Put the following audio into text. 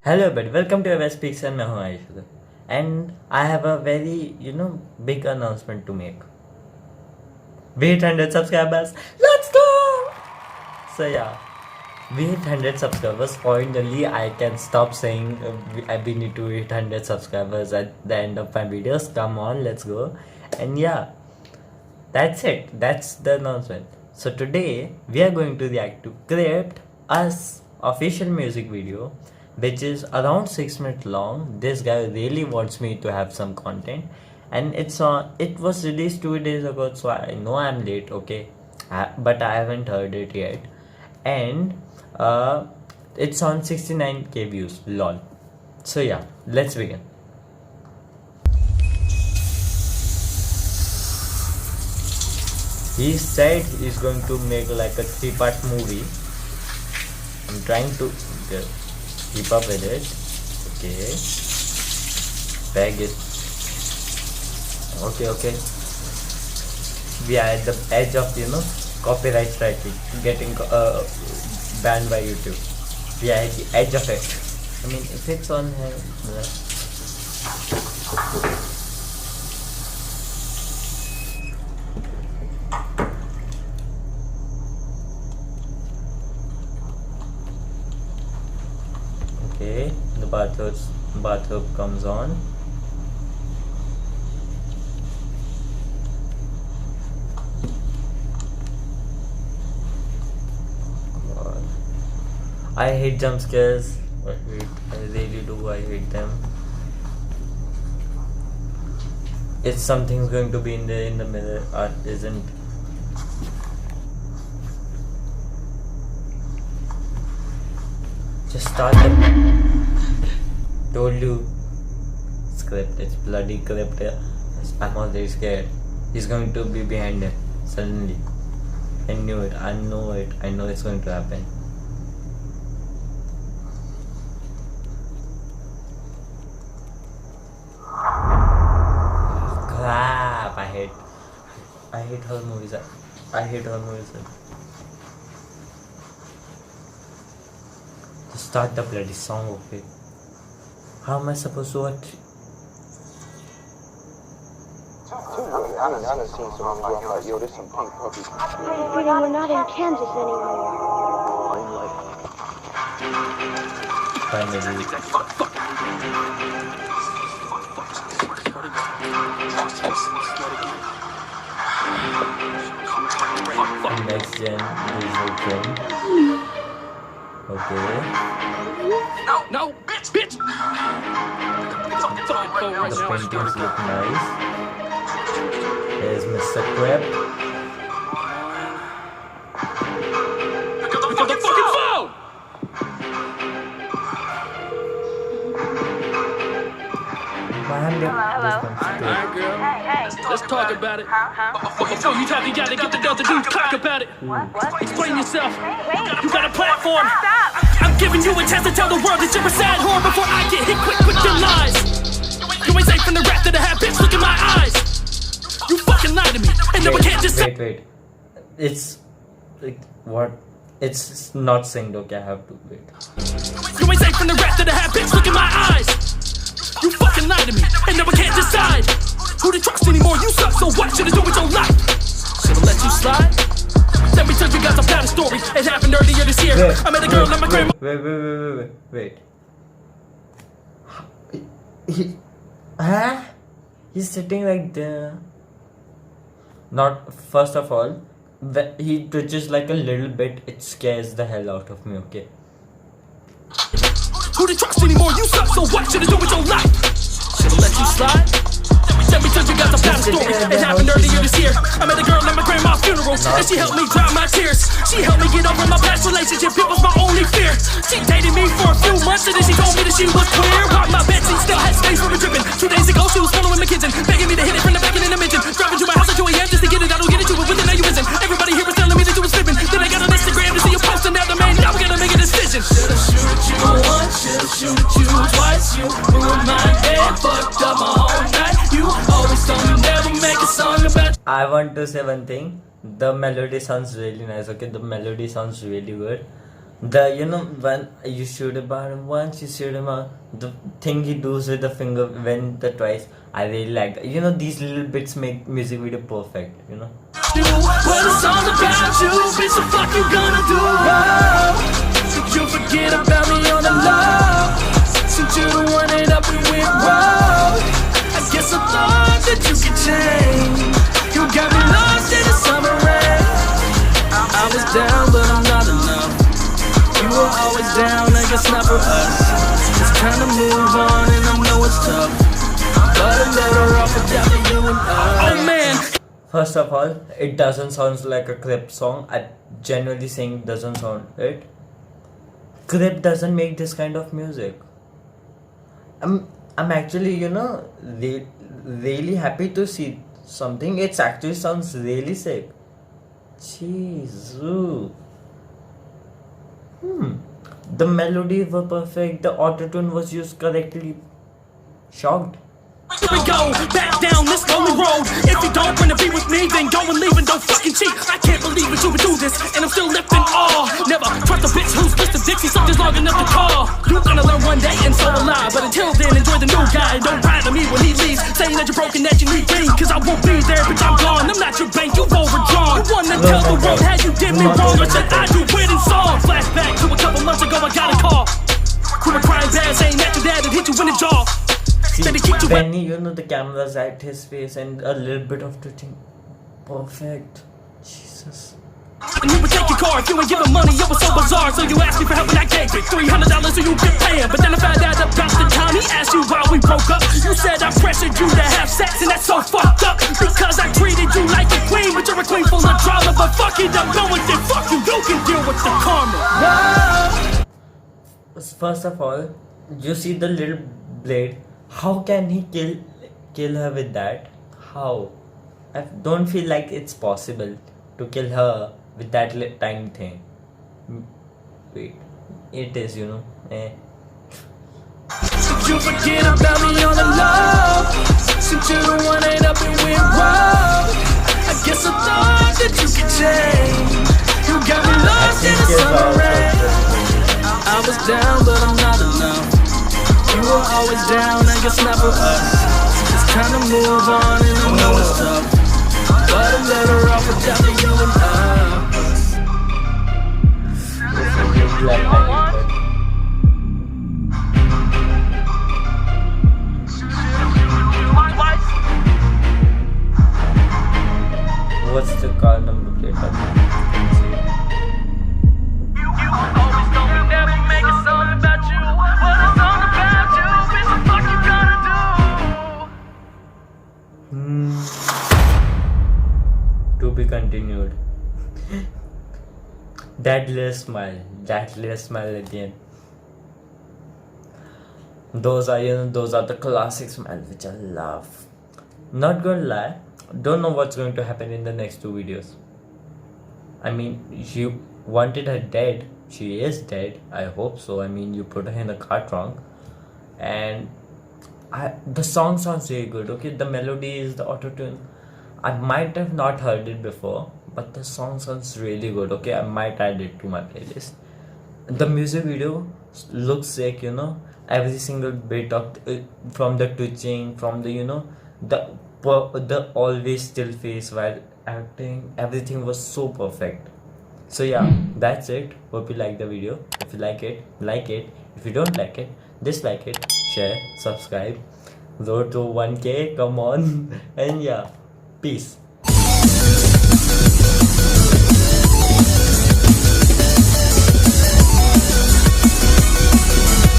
Hello everybody, welcome to West Peaks and मैं हूँ Ayush and I have a very big announcement to make. We hit 100 subscribers. Let's go! So yeah, we hit 100 subscribers. Finally, I can stop saying we need to hit 100 subscribers at the end of my videos. Come on, let's go. And yeah, that's it. That's the announcement. So today we are going to react to Crypt, Us official music video, which is around 6 minutes long. This guy really wants me to have some content, and it was released 2 days ago, so I know I'm late, okay, but I haven't heard it yet, and it's on 69k views, lol. So yeah, let's begin. He said he's going to make like a 3-part movie. I'm trying to keep up with it. Okay. Bag it. Okay. We are at the edge of, copyright striking, getting banned by YouTube. We are at the edge of it. I mean, if it's on here. Okay, the bathtub comes on. God. I hate jump scares. I really do. I hate them. If something's going to be in the mirror, art isn't. Just start the. Told you. Script. It's bloody Crypt. I'm already scared. He's going to be behind him suddenly. I knew it. I know it. I know it's going to happen. Crap! I hate horror movies. I hate horror movies. Start the bloody song, okay? How am I supposed to watch? I done seen some like, yo, there's some pink puppies. We're not in Kansas anymore. Finally. Next gen digital film. Okay. No, bitch! The paintings look nice. There's Mr. Crypt. Pick up the fucking phone! Alright, girl. Let's talk about it. Before you talk, you gotta get the other dude talk about it. Explain yourself. You got a platform. I'm giving you a chance to tell the world that you're a sad whore before I get hit quick with your lies. You ain't safe from the wrath that I have, bitch. Look in my eyes. You fucking lied to me, and no one can't just say. Wait. It's like what? It's not synced. Okay, I have to wait. You ain't safe from the wrath that I have, bitch. Look in my eyes. You fucking lied to me, and no one can't decide who to trust anymore. You suck, so what should I do with your life? Should've let you slide. Let me tell you guys about a story. It happened earlier this year. I met a girl at my grandma. Wait. Huh? He's sitting like there. Not first of all, he twitches like a little bit. It scares the hell out of me. Okay. Who to trust anymore? You suck, so what should I do with your life? Should've let you slide. Let me tell you guys about a story. It happened earlier this year. I met a girl at my grandma's funeral, and she helped me dry my tears. She helped me get over my past relationship. It was my only fear. She dated me for a few months, and then she told me that she was queer. Rocked my bed, she still had stains from a dripping. 2 days ago, she was following my kitchen, begging me to hit it from the back and in the mention. Driving to my house at 2 a.m. just to get it. I don't get it, you were with it, now you isn't. Everybody here was telling me that you was flipping. Then I got on Instagram to see you posting out the man. Now we gotta make a decision. Should've shoot you once, should've shoot you twice. You ruined my head, fucked up my whole night. You always told me never make a song about. I want to say one thing. The melody sounds really nice. Okay, the melody sounds really good. When you shoot about him once, you shoot him out. The thing he does with the finger when the twice, I really like that. These little bits make music video perfect. You, but it's all about you, bitch. The fuck you gonna do? Did you forget about me on the low? Since you're the one that up and went wrong, I guess I thought that you could change. You got me lost in the summer rain. I was down, but I'm not enough. You were always down, I guess not for us. It's time to move on, and I know it's tough, but I'm better off without you and I. Oh man. First of all, it doesn't sound like a Crip song. I genuinely saying doesn't sound it. Crip doesn't make this kind of music. I'm actually really happy to see something. It actually sounds really sick. Jeez. The melodies were perfect. The autotune was used correctly. Shocked. Here we go, back down this lonely road. If you don't wanna be with me, then go and leave and don't fucking cheat. I can't believe that you would do this, and I'm still left in awe. Never trust a bitch who's Mr. Dixie, something's long enough to call. You're gonna learn one day and so will I, but until then, enjoy the new guy. Don't ride on me when he leaves, saying that you're broken, that you need me. Cause I won't be there, bitch, I'm gone. I'm not your bank, you've overdrawn. You wanna tell the world how you did me wrong, or should I do it in song? Flashback to a couple months ago, I got a call. You were crying bad, saying that your dad had hit you in the jaw. Benny, the camera's at his face and a little bit of twitching. Perfect. Jesus. And you would take your car if you ain't giving money, it was so bizarre. So you asked me for help and I gave it $300 so you could pay him. But then I found out about the time he asked you why we broke up. You said I pressured you to have sex and that's so fucked up. Because I treated you like a queen, but you're a queen full of drama. But fuck it, I'm going to fuck you, you can deal with the karma. First of all, you see the little blade. How can he kill her with that? How? I don't feel like it's possible to kill her with that tiny thing. Wait, it is, Did you forget about me on the low? Since you're the one that up and went wrong, I guess I thought that you could change. You got me lost in the summer rain. I was down, but I'm not enough. You were always down, I guess not for us. It's time to move on, and I know it's tough, but I'm better off without you and What's the car number plate? To be continued. That little smile at the end. Those are the classic smiles which I love. Not gonna lie, don't know what's going to happen in the next two videos. I mean, you wanted her dead. She is dead. I hope so. I mean, you put her in a car trunk, and the song sounds really good. Okay, the melody is the autotune. I might have not heard it before, but the song sounds really good. Okay, I might add it to my playlist. The music video looks sick. Every single bit of from the twitching, from the the always still face while acting, everything was so perfect. So yeah, that's it. Hope you like the video. If you like it, like it. If you don't like it, dislike it. Share, subscribe. Road to 1K, come on. And yeah, peace.